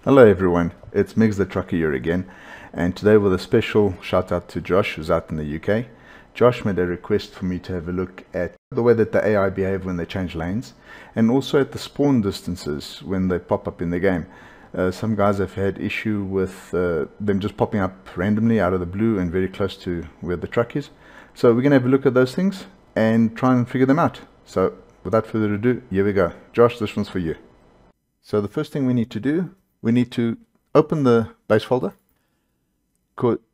Hello everyone, it's Migs the Trucker here again, and today with a special shout out to Josh who's out in the UK. Josh made a request for me to have a look at the way that the AI behave when they change lanes, and also at the spawn distances when they pop up in the game. Some guys have had issue with them just popping up randomly out of the blue and very close to where the truck is. So we're going to have a look at those things and try and figure them out. So without further ado, here we go. Josh, this one's for you. So the first thing we need to do, we need to open the base folder.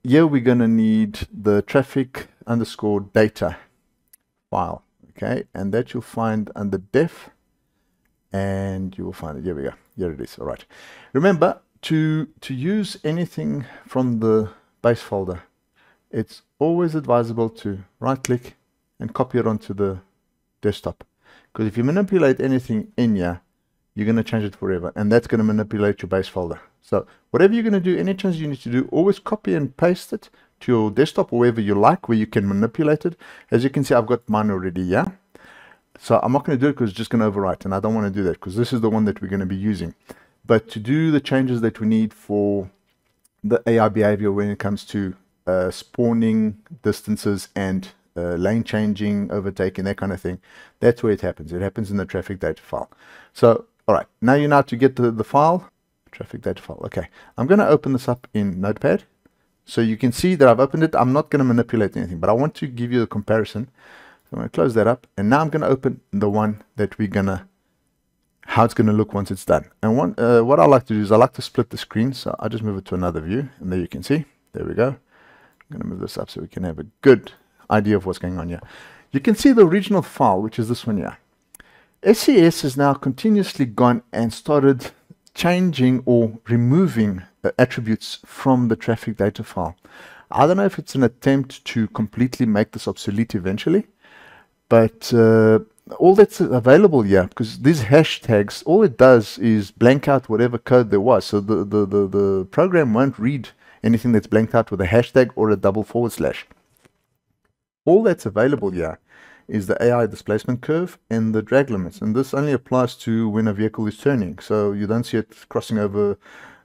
Here we're going to need the traffic underscore data file, okay, and that you'll find under def, and you will find it. Here we go. Here it is. All right. Remember to use anything from the base folder, it's always advisable to right click and copy it onto the desktop, because if you manipulate anything in here, you're going to change it forever, and that's going to manipulate your base folder. So whatever you're going to do, any changes you need to do, always copy and paste it to your desktop or wherever you like, where you can manipulate it. As you can see, I've got mine already, yeah? So I'm not going to do it because it's just going to overwrite, and I don't want to do that because this is the one that we're going to be using. But to do the changes that we need for the AI behavior when it comes to spawning distances and lane changing, overtaking, that kind of thing, that's where it happens. It happens in the traffic data file. So all right, now you know how to get the file, traffic data file. Okay, I'm going to open this up in Notepad. So you can see that I've opened it. I'm not going to manipulate anything, but I want to give you a comparison. So I'm going to close that up, and now I'm going to open the one that we're going to, how it's going to look once it's done. And what I like to do is I like to split the screen. So I'll just move it to another view, and there you can see. There we go. I'm going to move this up so we can have a good idea of what's going on here. You can see the original file, which is this one here. SCS has now continuously gone and started changing or removing attributes from the traffic data file. I don't know if it's an attempt to completely make this obsolete eventually, but all that's available here, because these hashtags, all it does is blank out whatever code there was. So the program won't read anything that's blanked out with a hashtag or a // All that's available here is the AI displacement curve and the drag limits, and this only applies to when a vehicle is turning, so you don't see it crossing over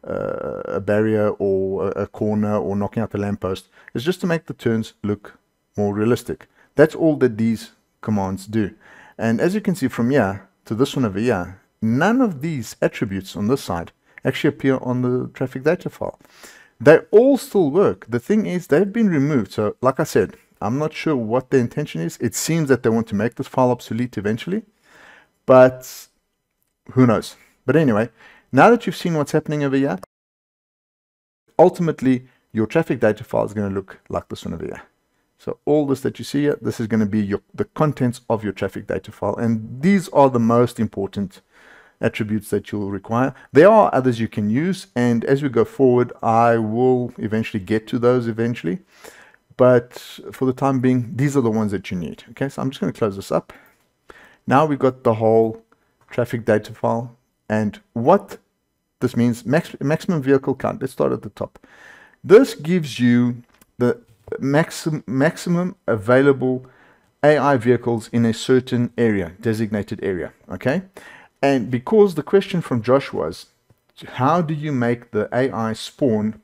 a barrier or a corner or knocking out the lamppost. It's just to make the turns look more realistic. That's all that these commands do. And as you can see from here to this one over here, none of these attributes on this side actually appear on the traffic data file. They all still work. The thing is, they've been removed. So like I said, I'm not sure what the intention is. It seems that they want to make this file obsolete eventually, but who knows? But anyway, now that you've seen what's happening over here, ultimately your traffic data file is going to look like this one over here. So all this that you see here, this is going to be the contents of your traffic data file, and these are the most important attributes that you'll require. There are others you can use, and as we go forward, I will eventually get to those eventually. But for the time being, these are the ones that you need. Okay, so I'm just going to close this up. Now we've got the whole traffic data file, and what this means, maximum vehicle count. Let's start at the top. This gives you the maximum available AI vehicles in a certain area, designated area. Okay, and because the question from Josh was, how do you make the AI spawn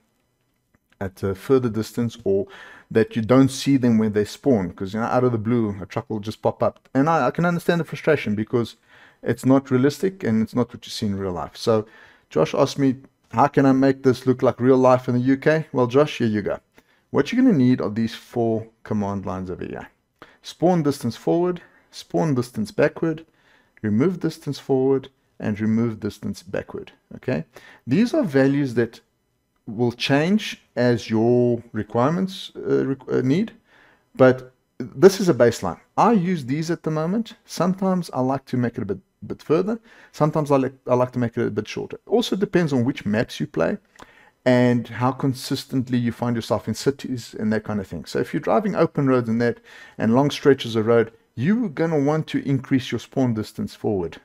at a further distance, or that you don't see them when they spawn, because out of the blue a truck will just pop up, and I can understand the frustration because it's not realistic and it's not what you see in real life. So Josh asked me, how can I make this look like real life in the UK? Well, Josh, here you go. What you're going to need are these 4 command lines over here: spawn distance forward, spawn distance backward, remove distance forward, and remove distance backward. Okay, these are values that will change as your requirements need, but this is a baseline. I use these at the moment. Sometimes I like to make it a bit further. Sometimes I like to make it a bit shorter. Also depends on which maps you play and how consistently you find yourself in cities and that kind of thing. So if you're driving open roads and that, and long stretches of road, you're going to want to increase your spawn distance forward,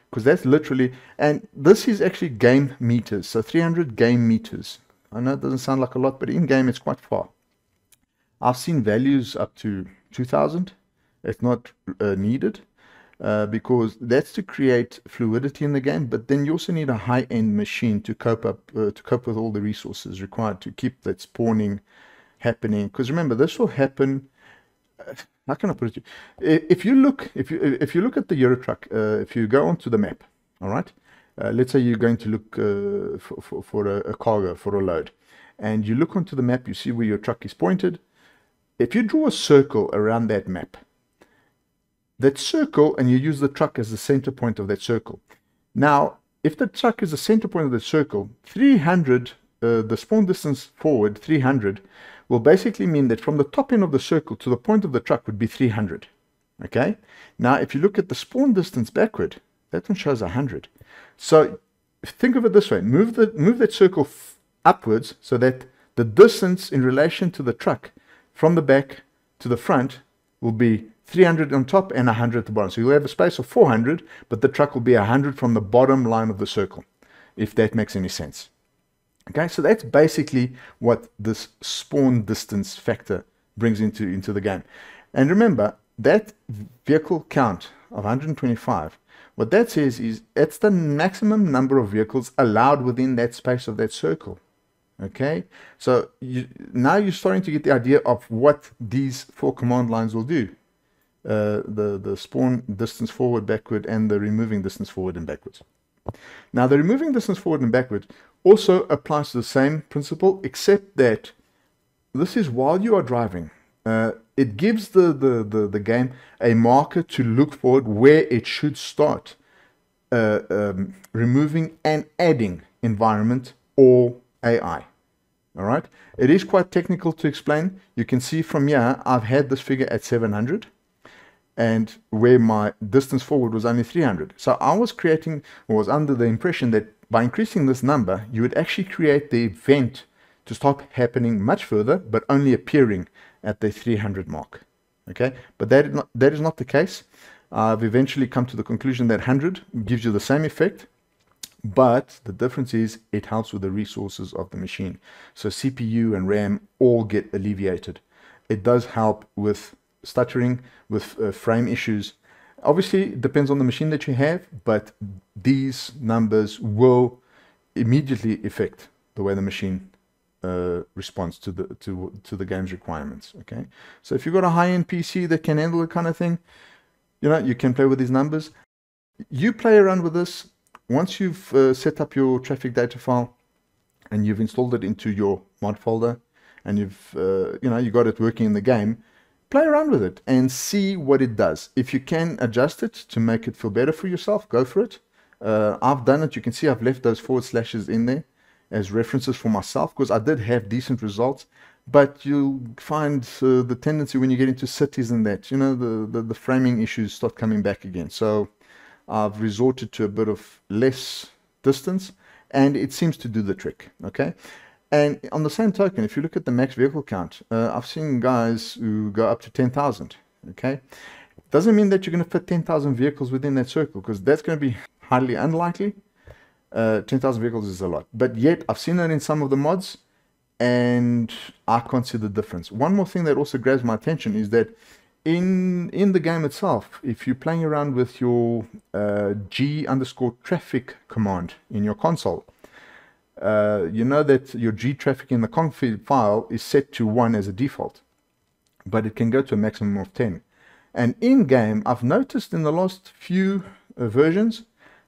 because that's literally, and this is actually game meters, so 300 game meters. I know it doesn't sound like a lot, but in game it's quite far. I've seen values up to 2000. It's not needed, because that's to create fluidity in the game, but then you also need a high-end machine to cope with all the resources required to keep that spawning happening. Because remember, this will happen. How can I put it? If you look at the Euro truck, if you go onto the map, all right. Let's say you're going to look for a cargo, for a load, and you look onto the map. You see where your truck is pointed. If you draw a circle around that map, that circle, and you use the truck as the center point of that circle. Now, if the truck is the center point of the circle, 300, the spawn distance forward, 300, will basically mean that from the top end of the circle to the point of the truck would be 300. Okay? Now, if you look at the spawn distance backward, that one shows 100. So think of it this way: move that circle upwards so that the distance in relation to the truck from the back to the front will be 300 on top and 100 at the bottom. So you'll have a space of 400, but the truck will be 100 from the bottom line of the circle, if that makes any sense. Okay, so that's basically what this spawn distance factor brings into the game. And remember, that vehicle count of 125, what that says is that's the maximum number of vehicles allowed within that space of that circle. Okay, so now you're starting to get the idea of what these 4 command lines will do. The spawn distance forward, backward, and the removing distance forward and backwards. Now, the removing distance forward and backward also applies to the same principle, except that this is while you are driving. It gives the game a marker to look forward where it should start removing and adding environment or AI. All right, it is quite technical to explain. You can see from here I've had this figure at 700, and where my distance forward was only 300. So I was under the impression that by increasing this number, you would actually create the event to stop happening much further, but only appearing at the 300 mark. Okay, but that is not the case. I've eventually come to the conclusion that 100 gives you the same effect, but the difference is it helps with the resources of the machine. So CPU and RAM all get alleviated. It does help with stuttering, with frame issues. Obviously, it depends on the machine that you have, but these numbers will immediately affect the way the machine responds to the game's requirements. Okay, so if you've got a high-end PC that can handle that kind of thing, you can play with these numbers. You play around with this. Once you've set up your traffic data file and you've installed it into your mod folder, and you've you got it working in the game, play around with it and see what it does. If you can adjust it to make it feel better for yourself, go for it. I've done it. You can see I've left those forward slashes in there as references for myself, because I did have decent results. But you'll find the tendency when you get into cities and that, the framing issues start coming back again. So I've resorted to a bit of less distance, and it seems to do the trick. Okay. And on the same token, if you look at the max vehicle count, I've seen guys who go up to 10,000. Okay, doesn't mean that you're going to fit 10,000 vehicles within that circle, because that's going to be highly unlikely. 10,000 vehicles is a lot, but yet I've seen that in some of the mods, and I can't see the difference. One more thing that also grabs my attention is that in the game itself, if you're playing around with your G_traffic command in your console, you know that your G traffic in the config file is set to 1 as a default, but it can go to a maximum of 10. And in game, I've noticed in the last few versions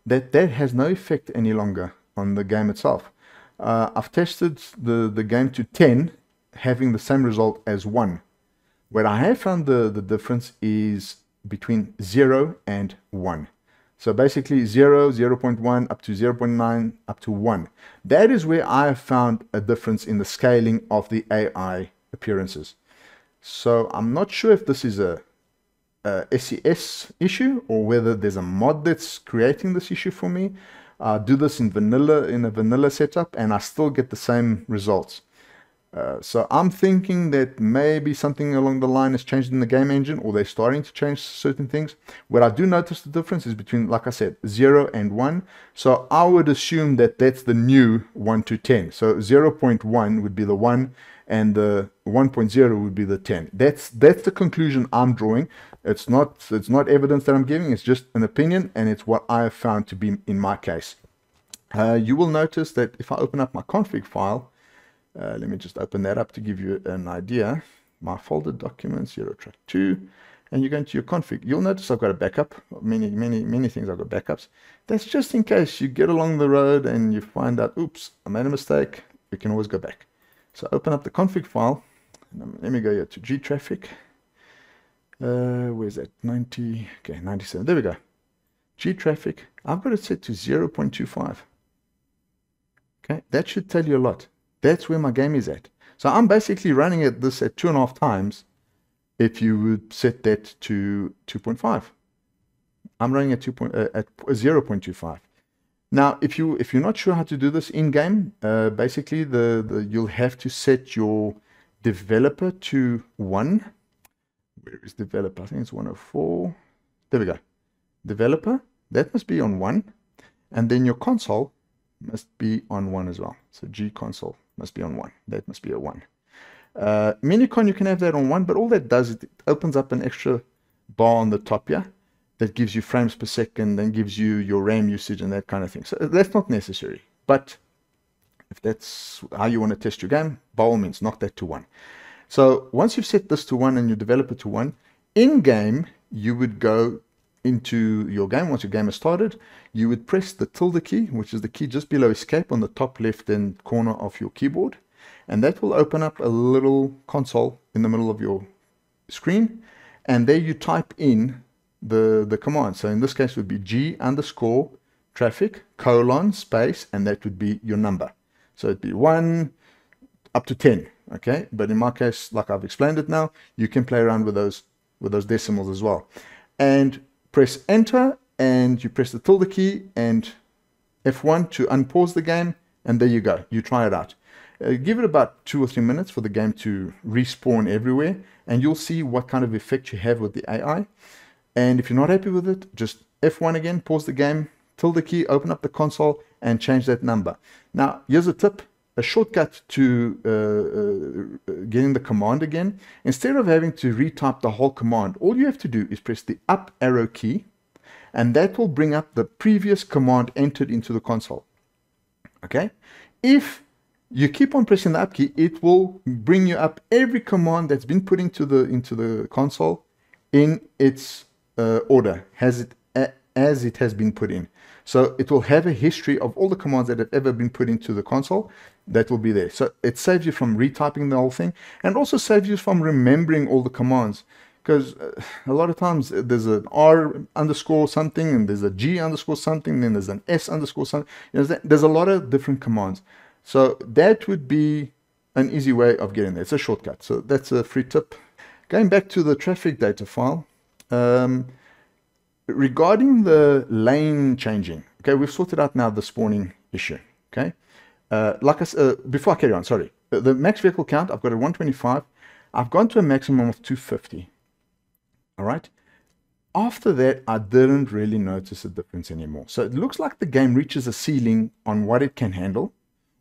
that has no effect any longer on the game itself. I've tested the game to 10, having the same result as 1. Where I have found the difference is between 0 and 1. So basically 0, 0.1, up to 0.9, up to 1. That is where I have found a difference in the scaling of the AI appearances. So I'm not sure if this is a SES issue or whether there's a mod that's creating this issue for me. I do this in a vanilla setup, and I still get the same results. So I'm thinking that maybe something along the line has changed in the game engine, or they're starting to change certain things. Where I do notice the difference is between, like I said, 0 and 1. So I would assume that that's the new 1 to 10. So 0.1 would be the 1, and the 1.0 would be the 10. That's the conclusion I'm drawing. It's not evidence that I'm giving, it's just an opinion, and it's what I have found to be in my case. You will notice that if I open up my config file, let me just open that up to give you an idea. My folder documents, Eurotrack 2, and you go into your config. You'll notice I've got a backup. Many things I've got backups. That's just in case you get along the road and you find out, oops, I made a mistake. You can always go back. So open up the config file. Let me go here to gtraffic. Where's that? 90, okay, 97. There we go. Gtraffic. I've got it set to 0.25. Okay, that should tell you a lot. That's where my game is at. So I'm basically running this at 2.5 times if you would set that to 2.5. I'm running at 0.25. Now, if you're not sure how to do this in game, basically you'll have to set your developer to 1. Where is developer? I think it's 104. There we go. Developer, that must be on 1, and then your console must be on 1 as well. So G console must be on 1. That must be a 1. Minicon, you can have that on 1, but all that does is it opens up an extra bar on the top here that gives you frames per second and gives you your RAM usage and that kind of thing. So that's not necessary. But if that's how you want to test your game, by all means, knock that to 1. So once you've set this to 1 and your developer to 1, in game, you would go into your game. Once your game has started, you would press the tilde key, which is the key just below escape on the top left hand corner of your keyboard, and that will open up a little console in the middle of your screen, and there you type in the command. So in this case it would be g_traffic : space, and that would be your number. So it'd be 1 up to 10. Okay, but in my case, like I've explained it now, you can play around with those decimals as well. And press enter, and you press the tilde key and F1 to unpause the game, and there you go. You try it out. Give it about 2 or 3 minutes for the game to respawn everywhere, and you'll see what kind of effect you have with the AI. And if you're not happy with it, just F1 again, pause the game, tilde key, open up the console, and change that number. Now, here's a tip. A shortcut to getting the command again. Instead of having to retype the whole command, all you have to do is press the up arrow key, and that will bring up the previous command entered into the console. Okay? If you keep on pressing the up key, it will bring you up every command that's been put into the console in its order, as it has been put in. So it will have a history of all the commands that have ever been put into the console. That will be there. So it saves you from retyping the whole thing, and also saves you from remembering all the commands, because a lot of times there's an R_ something, and there's a G_ something, and then there's an S_ something. You know, there's a lot of different commands. So that would be an easy way of getting there. It's a shortcut. So that's a free tip. Going back to the traffic data file, regarding the lane changing, okay, we've sorted out now the spawning issue. Okay, like I said, before I carry on, sorry, the max vehicle count, I've got a 125. I've gone to a maximum of 250. All right. After that, I didn't really notice a difference anymore. So it looks like the game reaches a ceiling on what it can handle,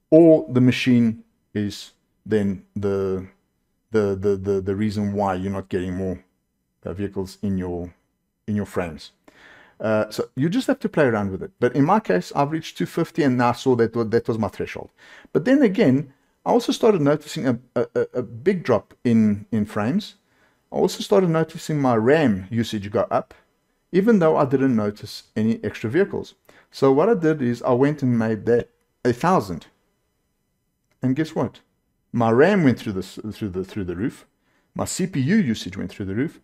or the machine is then the reason why you're not getting more vehicles in your frames. So you just have to play around with it. But in my case, I've reached 250, and I saw that was my threshold. But then again, I also started noticing a big drop in frames. I also started noticing my RAM usage go up, even though I didn't notice any extra vehicles. So what I did is I went and made that 1,000. And guess what? My RAM went through the roof. My CPU usage went through the roof,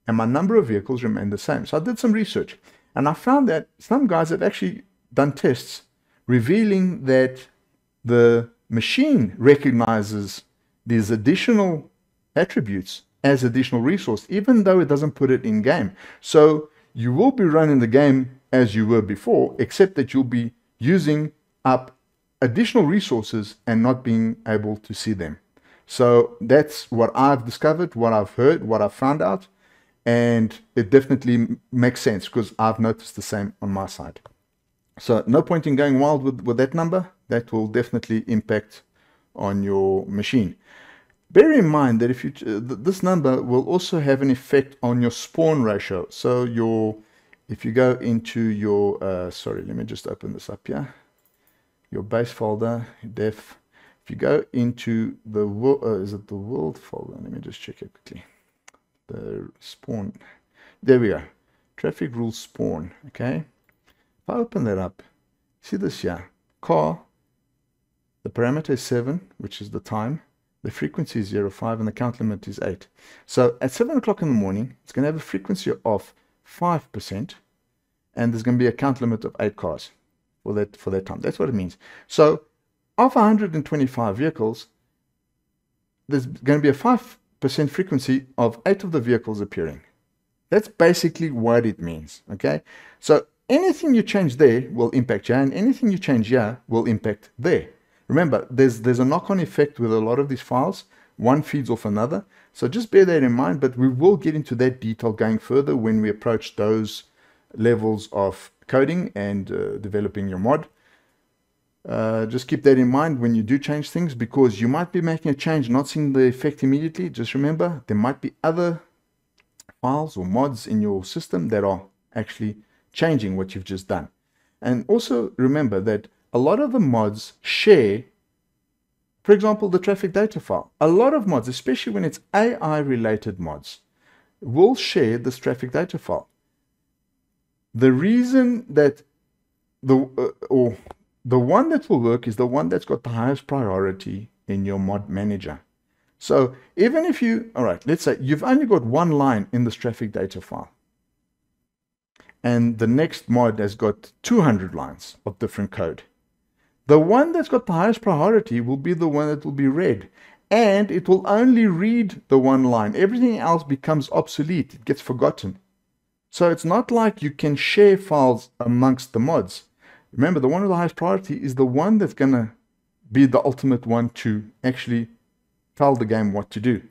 and my number of vehicles remained the same. So I did some research, and I found that some guys have actually done tests revealing that the machine recognizes these additional attributes as additional resource, even though it doesn't put it in game. So you will be running the game as you were before, except that you'll be using up additional resources and not being able to see them. So that's what I've discovered, what I've heard, what I've found out, and it definitely makes sense because I've noticed the same on my side. So no point in going wild with that number. That will definitely impact on your machine. Bear in mind that if you this number will also have an effect on your spawn ratio. So if you go into your sorry, let me just open this up here. Your base folder, def. If you go into the is it the world folder? Let me just check it quickly. The spawn. There we go. Traffic rules spawn. Okay. If I open that up, see this here. Car. The parameter is 7, which is the time. The frequency is 0.5 and the count limit is 8. So at 7 o'clock in the morning, it's going to have a frequency of 5%, and there's going to be a count limit of 8 cars for that time. That's what it means. So of 125 vehicles, there's going to be a 5% frequency of 8 of the vehicles appearing. That's basically what it means. Okay. So anything you change there will impact here, and anything you change here will impact there. Remember, there's a knock-on effect with a lot of these files. One feeds off another. So just bear that in mind, but we will get into that detail going further when we approach those levels of coding and developing your mod. Just keep that in mind when you do change things, because you might be making a change, not seeing the effect immediately. Just remember, there might be other files or mods in your system that are actually changing what you've just done. And also remember that a lot of the mods share, for example, the traffic data file. A lot of mods, especially when it's AI related mods, will share this traffic data file. The reason that the one that will work is the one that's got the highest priority in your mod manager. So even if you, all right, let's say you've only got one line in this traffic data file, and the next mod has got 200 lines of different code. The one that's got the highest priority will be the one that will be read, and it will only read the one line. Everything else becomes obsolete. It gets forgotten. So it's not like you can share files amongst the mods. Remember, the one with the highest priority is the one that's going to be the ultimate one to actually tell the game what to do.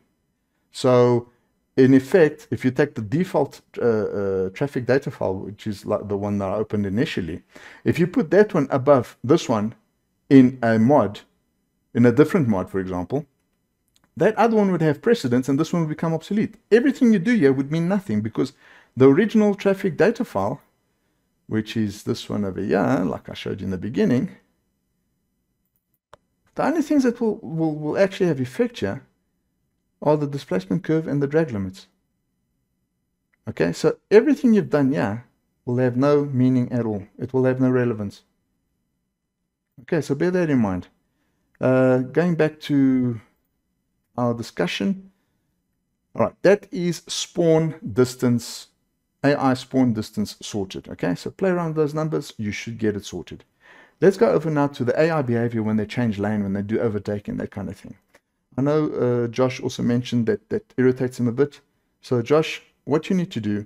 So in effect, if you take the default traffic data file, which is like the one that I opened initially, if you put that one above this one in a mod, in a different mod, for example, that other one would have precedence and this one would become obsolete. Everything you do here would mean nothing, because the original traffic data file, which is this one over here, like I showed you in the beginning, the only things that will actually have effect here are the displacement curve and the drag limits. Okay, so everything you've done here will have no meaning at all. It will have no relevance. Okay, so bear that in mind. Going back to our discussion. All right, that is spawn distance, AI spawn distance sorted. Okay, so play around with those numbers. You should get it sorted. Let's go over now to the AI behavior when they change lane, when they do overtaking, that kind of thing. I know Josh also mentioned that irritates him a bit. So Josh, what you need to do,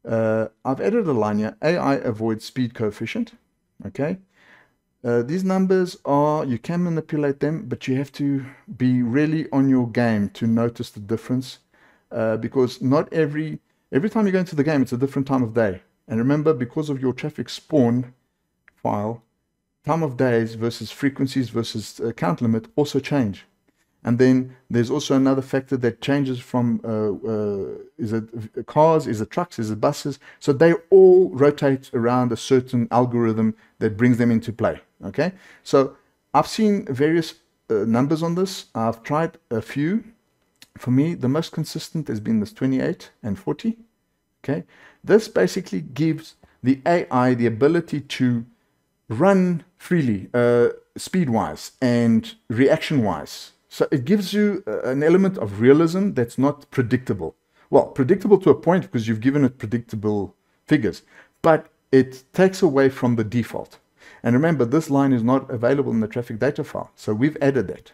I've added a line here, AI avoid speed coefficient. Okay. These numbers are, you can manipulate them, but you have to be really on your game to notice the difference, because not every time you go into the game, it's a different time of day. And remember, because of your traffic spawn file, time of days versus frequencies versus count limit also change. And then there's also another factor that changes from, is it cars, is it trucks, is it buses? So they all rotate around a certain algorithm that brings them into play, okay? So I've seen various numbers on this. I've tried a few. For me, the most consistent has been this 28 and 40, okay? This basically gives the AI the ability to run freely, speed-wise and reaction-wise. So it gives you an element of realism that's not predictable. Well, predictable to a point because you've given it predictable figures, but it takes away from the default. And remember, this line is not available in the traffic data file. So we've added that,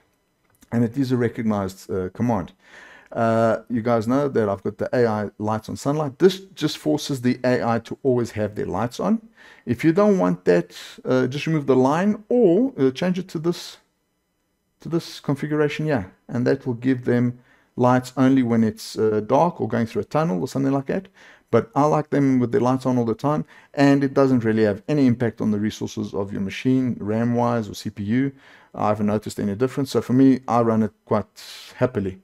and it is a recognized command. You guys know that I've got the AI lights on sunlight. This just forces the AI to always have their lights on. If you don't want that, just remove the line or change it to this configuration here, and that will give them lights only when it's dark or going through a tunnel or something like that. But I like them with their lights on all the time, and it doesn't really have any impact on the resources of your machine, RAM wise or CPU. I haven't noticed any difference. So for me, I run it quite happily.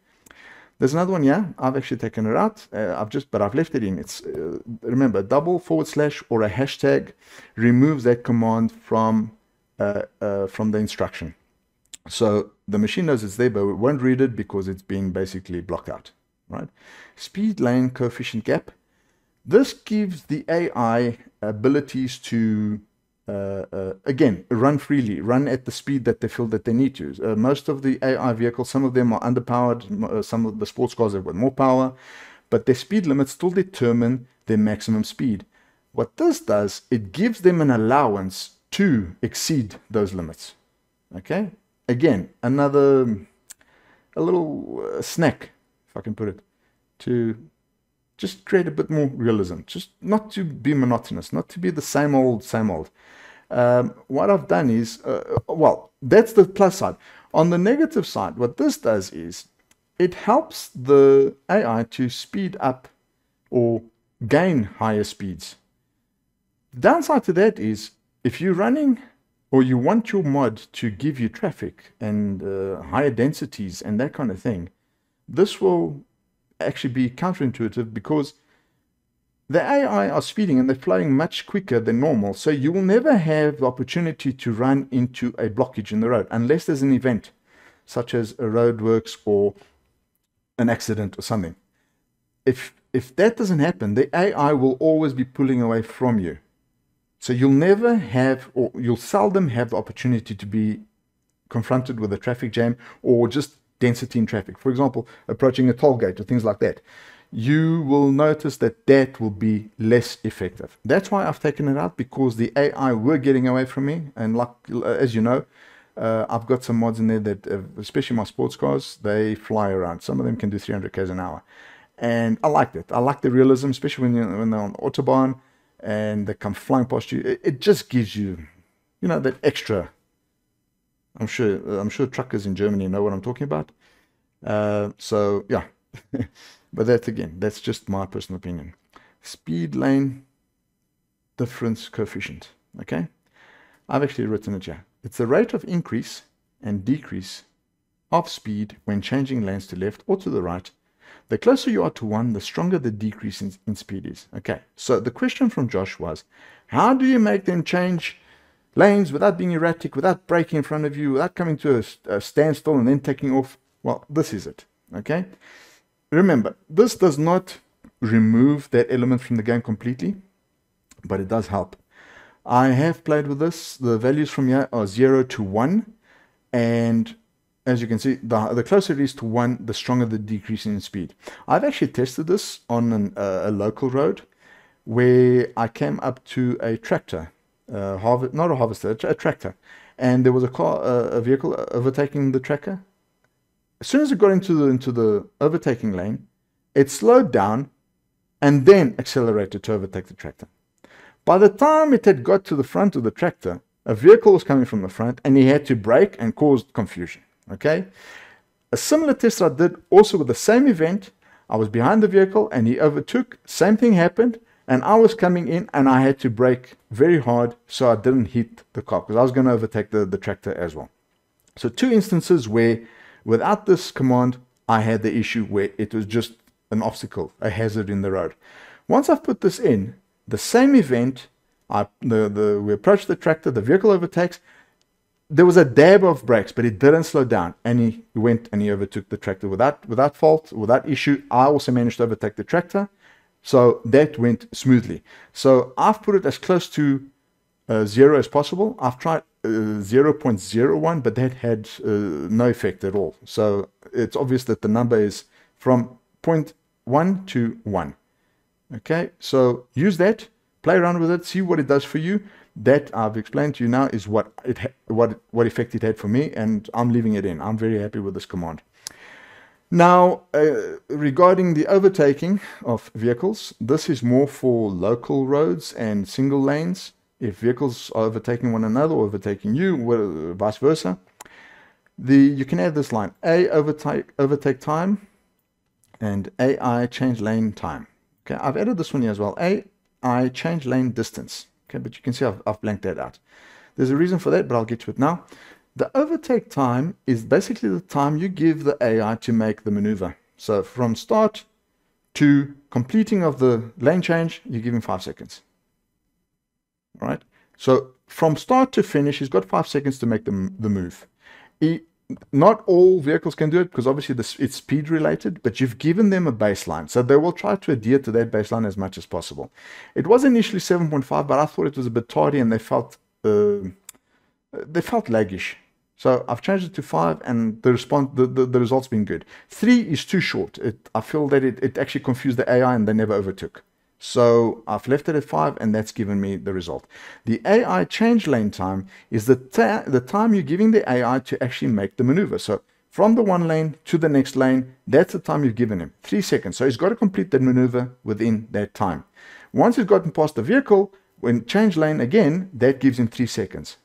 There's another one here. I've actually taken it out. But I've left it in. It's remember, double / or a hashtag removes that command from the instruction. So the machine knows it's there, but it won't read it because it's been basically blocked out, right? Speed lane coefficient gap. This gives the AI abilities to, again, run freely, run at the speed that they feel that they need to. Most of the AI vehicles, some of them are underpowered, some of the sports cars have got more power, but their speed limits still determine their maximum speed. What this does, it gives them an allowance to exceed those limits, okay? Again, a little snack, if I can put it, to just create a bit more realism, just not to be monotonous, not to be the same old, same old. What I've done is, well, that's the plus side. On the negative side, what this does is it helps the AI to speed up or gain higher speeds. The downside to that is if you're running or you want your mod to give you traffic and higher densities and that kind of thing, this will actually be counterintuitive because the AI are speeding and they're flowing much quicker than normal. So you will never have the opportunity to run into a blockage in the road unless there's an event such as a roadworks or an accident or something. If that doesn't happen, the AI will always be pulling away from you. So you'll never have, or you'll seldom have the opportunity to be confronted with a traffic jam or just density in traffic. For example, approaching a toll gate or things like that. You will notice that that will be less effective. That's why I've taken it out, because the AI were getting away from me. And like, as you know, I've got some mods in there that, especially my sports cars, they fly around. Some of them can do 300 km an hour. And I liked it. I like the realism, especially when they're on Autobahn and they come flying past you. It just gives you, you know, that extra. I'm sure truckers in Germany know what I'm talking about. So yeah, but that's just my personal opinion. Speed lane difference coefficient. Okay, I've actually written it here. It's the rate of increase and decrease of speed when changing lanes to left or to the right. The closer you are to 1, the stronger the decrease in speed is. Okay, so the question from Josh was, how do you make them change lanes without being erratic, without braking in front of you, without coming to a standstill and then taking off? Well, this is it. Okay, remember, this does not remove that element from the game completely, but it does help. I have played with this. The values from here are 0 to 1, and as you can see, the closer it is to 1, the stronger the decrease in speed. I've actually tested this on a local road where I came up to a tractor, not a harvester, a tractor, and there was a vehicle overtaking the tractor. As soon as it got into the overtaking lane, it slowed down and then accelerated to overtake the tractor. By the time it had got to the front of the tractor, a vehicle was coming from the front and he had to brake and caused confusion. Okay, a similar test I did also with the same event. I was behind the vehicle and he overtook. Same thing happened, and I was coming in and I had to brake very hard so I didn't hit the car because I was going to overtake the tractor as well. So 2 instances where without this command I had the issue where it was just an obstacle, a hazard in the road. Once I've put this in, the same event, we approach the tractor, the vehicle overtakes. There was a dab of brakes, but it didn't slow down, and he went and he overtook the tractor without fault, without issue. I also managed to overtake the tractor, so that went smoothly. So I've put it as close to 0 as possible. I've tried 0.01, but that had no effect at all. So it's obvious that the number is from 0.1 to 1. Okay, so use that, play around with it, see what it does for you. That I've explained to you now is what effect it had for me, and I'm leaving it in. I'm very happy with this command. Now, regarding the overtaking of vehicles, this is more for local roads and single lanes. If vehicles are overtaking one another or overtaking you, vice versa, you can add this line: A, overtake time, and AI change lane time. Okay, I've added this one here as well. AI change lane distance. Okay, but you can see I've blanked that out. There's a reason for that, but I'll get to it now. The overtake time is basically the time you give the AI to make the maneuver. So from start to completing of the lane change, you give him 5 seconds. All right. So from start to finish, he's got 5 seconds to make the move. Not all vehicles can do it because obviously it's speed related, but you've given them a baseline. So they will try to adhere to that baseline as much as possible. It was initially 7.5, but I thought it was a bit tardy and they felt laggish. So I've changed it to 5 and the result's been good. 3 is too short. I feel that it actually confused the AI and they never overtook. So I've left it at 5 and that's given me the result. The AI change lane time is the time you're giving the AI to actually make the maneuver. So from the one lane to the next lane, that's the time you've given him, 3 seconds. So he's got to complete that maneuver within that time. Once he's gotten past the vehicle, when change lane again, that gives him 3 seconds.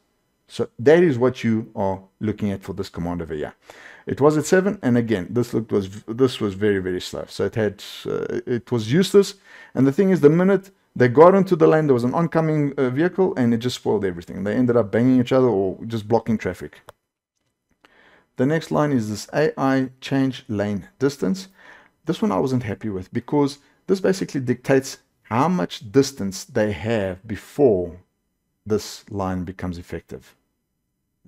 So that is what you are looking at for this command over here. It was at 7, and again, this was very, very slow. So it was useless. And the thing is, the minute they got into the lane, there was an oncoming vehicle, and it just spoiled everything. They ended up banging each other or just blocking traffic. The next line is this AI change lane distance. This one I wasn't happy with because this basically dictates how much distance they have before this line becomes effective.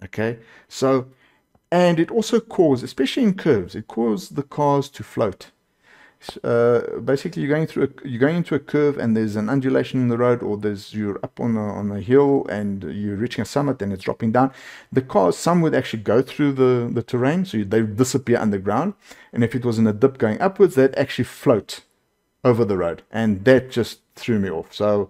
Okay, so, and it also causes, especially in curves, it causes the cars to float. Basically, you're going into a curve and there's an undulation in the road, or you're up on a hill and you're reaching a summit and it's dropping down. The cars, some would actually go through the terrain, so they disappear underground. And if it was in a dip going upwards, they'd actually float over the road, and that just threw me off. So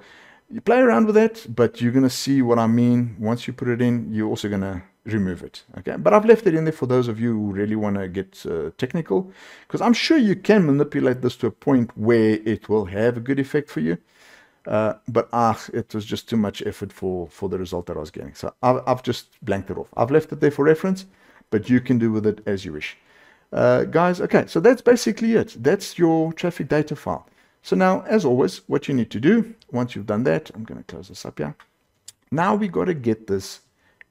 you play around with that, but you're going to see what I mean. Once you put it in, you're also going to remove it. Okay, but I've left it in there for those of you who really want to get technical, because I'm sure you can manipulate this to a point where it will have a good effect for you. But it was just too much effort for the result that I was getting. So I've just blanked it off. I've left it there for reference, but you can do with it as you wish. Guys, okay, so that's basically it. That's your traffic data file. So now, as always, what you need to do, once you've done that, I'm going to close this up here. Now we got to get this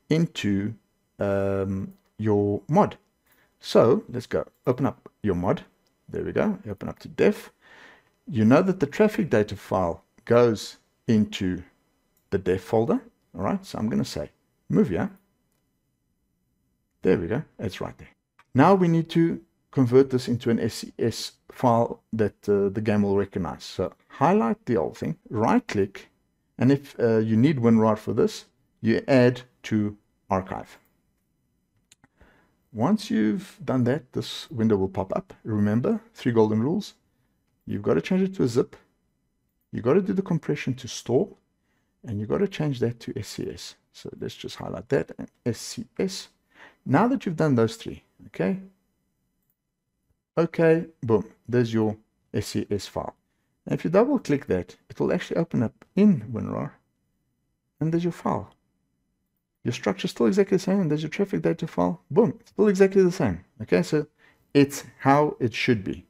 into your mod. So let's go. Open up your mod. There we go. Open up to def. You know that the traffic data file goes into the def folder. All right. So I'm going to say move here. There we go. It's right there. Now we need to convert this into an SCS file that the game will recognize. So highlight the whole thing, right click, and if you need Winrar for this, you add to archive. Once you've done that, this window will pop up. Remember, 3 golden rules. You've got to change it to a zip. You've got to do the compression to store, and you've got to change that to SCS. So let's just highlight that and SCS. Now that you've done those 3, okay, boom, there's your SCS file. And if you double click that, it will actually open up in Winrar, and there's your file. Your structure is still exactly the same, and there's your traffic data file. Boom, it's still exactly the same. Okay, so it's how it should be.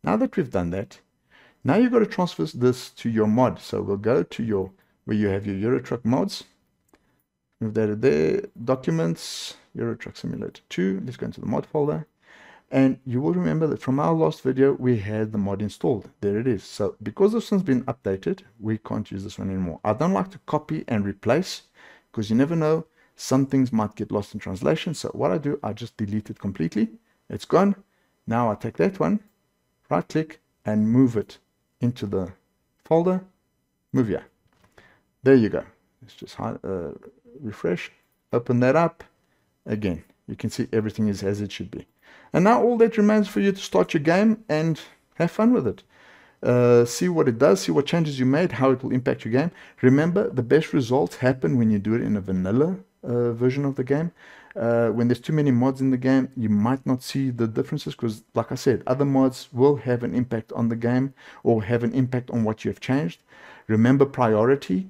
Now that we've done that, now you've got to transfer this to your mod. So we'll go to where you have your Euro Truck mods. Move that there, documents, Euro Truck Simulator 2. Let's go into the mod folder. And you will remember that from our last video, we had the mod installed. There it is. So because this one's been updated, we can't use this one anymore. I don't like to copy and replace, because you never know, some things might get lost in translation. So what I do, I just delete it completely. It's gone. Now I take that one, right click, and move it into the folder. Move here. There you go. Let's just refresh, open that up. Again, you can see everything is as it should be. And now all that remains for you to start your game and have fun with it. See what it does, see what changes you made, how it will impact your game. Remember, the best results happen when you do it in a vanilla version of the game. When there's too many mods in the game, you might not see the differences, because like I said, other mods will have an impact on the game or have an impact on what you have changed. Remember priority.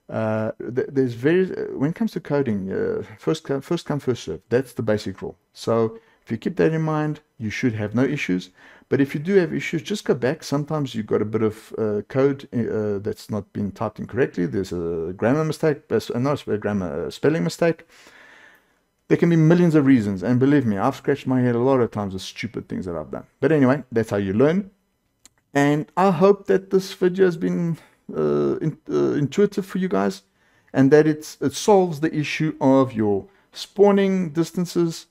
When it comes to coding, first come, first serve. That's the basic rule. So if you keep that in mind, you should have no issues. But if you do have issues, just go back. Sometimes you've got a bit of code that's not been typed in correctly. There's a grammar mistake, spelling mistake. There can be millions of reasons, and believe me, I've scratched my head a lot of times with stupid things that I've done. But anyway, that's how you learn. And I hope that this video has been intuitive for you guys, and that it solves the issue of your spawning distances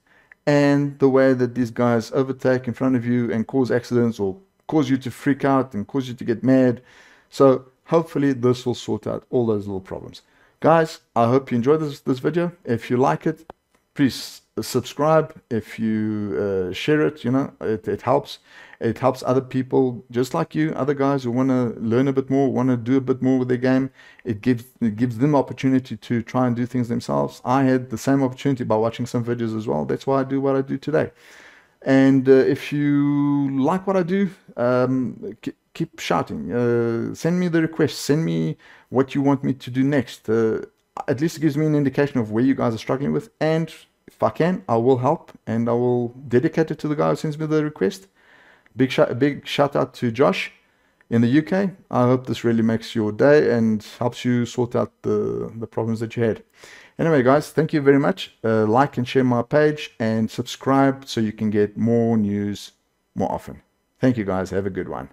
and the way that these guys overtake in front of you and cause accidents or cause you to freak out and cause you to get mad. So hopefully this will sort out all those little problems. Guys, I hope you enjoyed this video. If you like it, please subscribe. If you share it, you know, it helps. It helps other people just like you, other guys who want to learn a bit more, want to do a bit more with their game. It gives them opportunity to try and do things themselves. I had the same opportunity by watching some videos as well. That's why I do what I do today. And if you like what I do, keep shouting. Send me the requests. Send me what you want me to do next. At least it gives me an indication of where you guys are struggling with. And if I can, I will help, and I will dedicate it to the guy who sends me the request. Big shout out to Josh in the UK. I hope this really makes your day and helps you sort out the problems that you had. Anyway, guys, thank you very much. Like and share my page and subscribe so you can get more news more often. Thank you, guys. Have a good one.